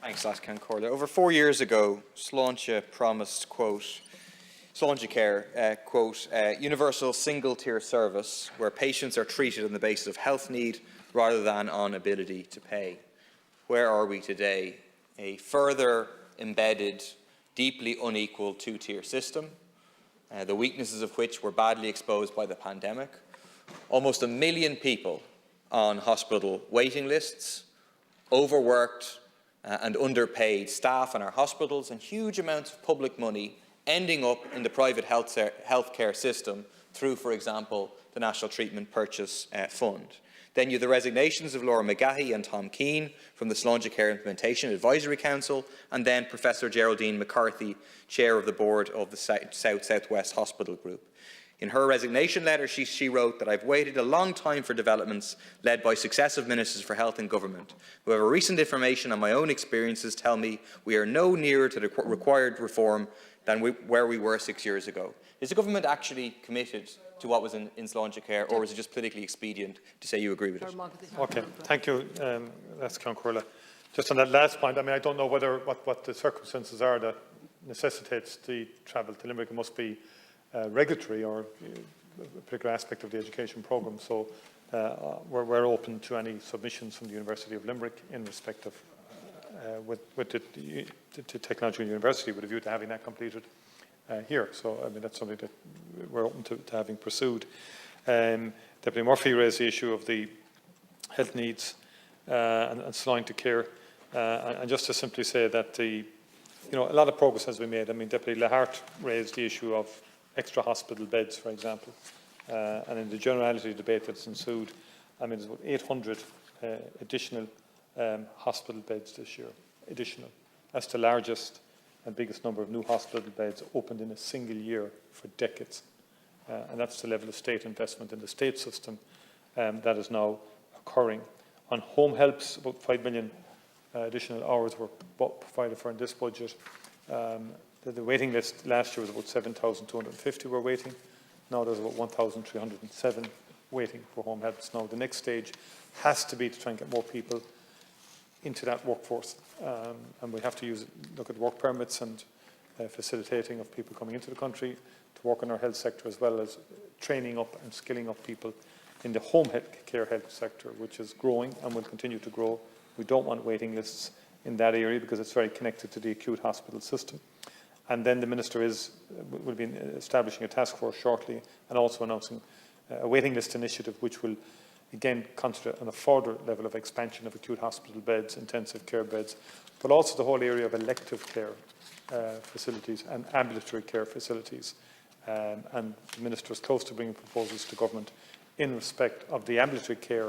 Thanks, Lascan Corley. Over 4 years ago, Sláinte promised, quote, Sláinte Care, quote, universal single-tier service where patients are treated on the basis of health need rather than on ability to pay. Where are we today? A further embedded, deeply unequal two-tier system, the weaknesses of which were badly exposed by the pandemic. Almost 1 million people on hospital waiting lists, overworked and underpaid staff in our hospitals, and huge amounts of public money ending up in the private healthcare system through, for example, the National Treatment Purchase Fund. Then you have the resignations of Laura McGahey and Tom Keane from the Sláinte Care Implementation Advisory Council, and then Professor Geraldine McCarthy, Chair of the Board of the South-South-West Hospital Group. In her resignation letter, she wrote that I've waited a long time for developments led by successive ministers for health and government. However, recent information and my own experiences tell me we are no nearer to the required reform than where we were 6 years ago. Is the government actually committed to what was in Sláinte Care, or is it just politically expedient to say you agree with it? Okay, thank you, Lascan Corley. Just on that last point, I mean, I don't know what the circumstances are that necessitates the travel to Limerick. It must be regulatory or a particular aspect of the education programme. So we're open to any submissions from the University of Limerick in respect of with the Technological University with a view to having that completed here. So I mean that's something that we're open to having pursued. Deputy Murphy raised the issue of the health needs and Sláinte Care, and just to simply say that a lot of progress has been made. I mean, Deputy Lahart raised the issue of extra hospital beds, for example, and in the generality debate that's ensued, I mean, there's about 800 additional hospital beds this year, additional. That's the largest and biggest number of new hospital beds opened in a single year for decades. And that's the level of state investment in the state system that is now occurring. On home helps, about 5 million additional hours were provided for in this budget. The waiting list last year was about 7,250 were waiting. Now there's about 1,307 waiting for home helps. Now the next stage has to be to try and get more people into that workforce. And we have to look at work permits and facilitating of people coming into the country to work in our health sector, as well as training up and skilling up people in the home care health sector, which is growing and will continue to grow. We don't want waiting lists in that area because it's very connected to the acute hospital system. And then the Minister will be establishing a task force shortly and also announcing a waiting list initiative which will again concentrate on a further level of expansion of acute hospital beds, intensive care beds, but also the whole area of elective care facilities and ambulatory care facilities. And the Minister is close to bringing proposals to government in respect of the ambulatory care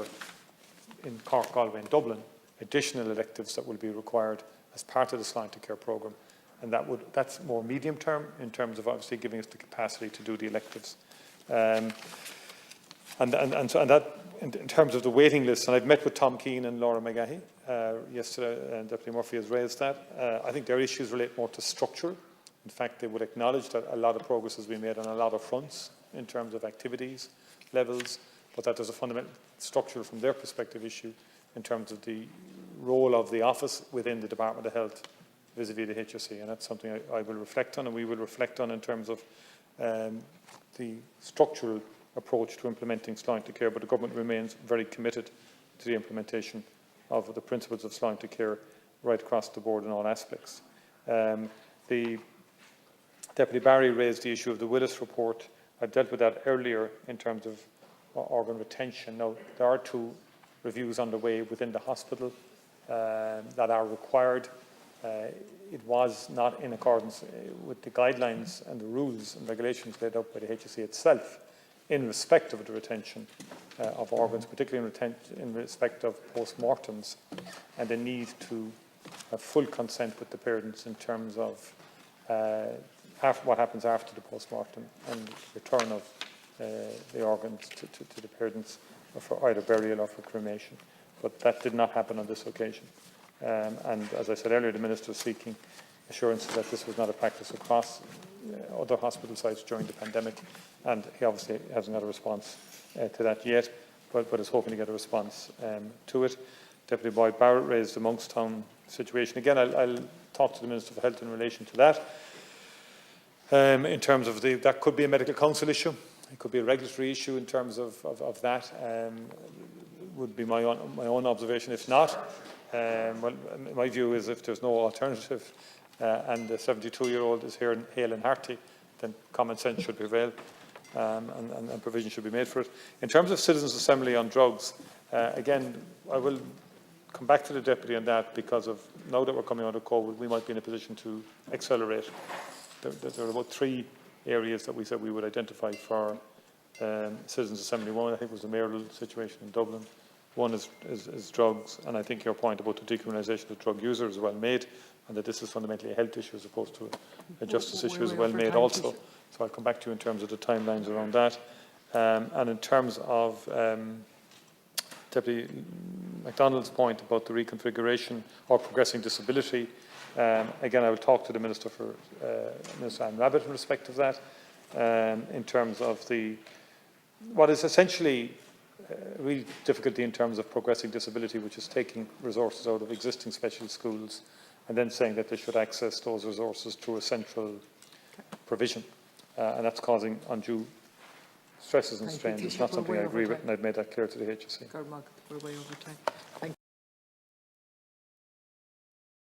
in Cork, Galway and Dublin, additional electives that will be required as part of the Sláinte Care programme. And that's more medium term in terms of obviously giving us the capacity to do the electives. And that in terms of the waiting list, and I've met with Tom Keane and Laura McGahey yesterday, and Deputy Murphy has raised that. I think their issues relate more to structure. In fact, they would acknowledge that a lot of progress has been made on a lot of fronts in terms of activities, levels, but that there's a fundamental structural, from their perspective, issue in terms of the role of the office within the Department of Health vis-à-vis the HSE, and that's something I will reflect on, and we will reflect on in terms of the structural approach to implementing Sláinte Care, but the government remains very committed to the implementation of the principles of Sláinte Care right across the board in all aspects. The Deputy Barry raised the issue of the Willis report. I dealt with that earlier in terms of organ retention. Now, there are 2 reviews underway within the hospital that are required. It was not in accordance with the guidelines and the rules and regulations laid out by the HSE itself in respect of the retention of organs, particularly in respect of post-mortems, and the need to have full consent with the parents in terms of what happens after the post-mortem and return of the organs to the parents for either burial or for cremation. But that did not happen on this occasion. And as I said earlier, the Minister is seeking assurances that this was not a practice across other hospital sites during the pandemic, and he obviously hasn't got a response to that yet, but is hoping to get a response to it. Deputy Boyd Barrett raised the Monkstown situation. Again, I'll talk to the Minister for Health in relation to that. In terms of that could be a medical council issue. It could be a regulatory issue in terms of that. Would be my own observation. If not, well, my view is if there's no alternative and the 72-year-old is here hale and hearty, then common sense should prevail and provision should be made for it. In terms of citizens' assembly on drugs, again, I will come back to the Deputy on that, because of now that we're coming out of COVID, we might be in a position to accelerate. There are about 3 areas that we said we would identify for citizens' assembly. One, I think, was the mayoral situation in Dublin. One is drugs, and I think your point about the decriminalisation of drug users is well made, and that this is fundamentally a health issue as opposed to a justice issue is well made also. So I'll come back to you in terms of the timelines around that. And in terms of Deputy MacDonald's point about the reconfiguration or progressing disability, again, I will talk to the Minister for Minister Anne Rabbitte in respect of that. In terms of what is essentially real difficulty in terms of progressing disability, which is taking resources out of existing special schools and then saying that they should access those resources through a central provision. And that's causing undue stresses and strains. It's not something I agree with, and I've made that clear to the HSE. We're way over time.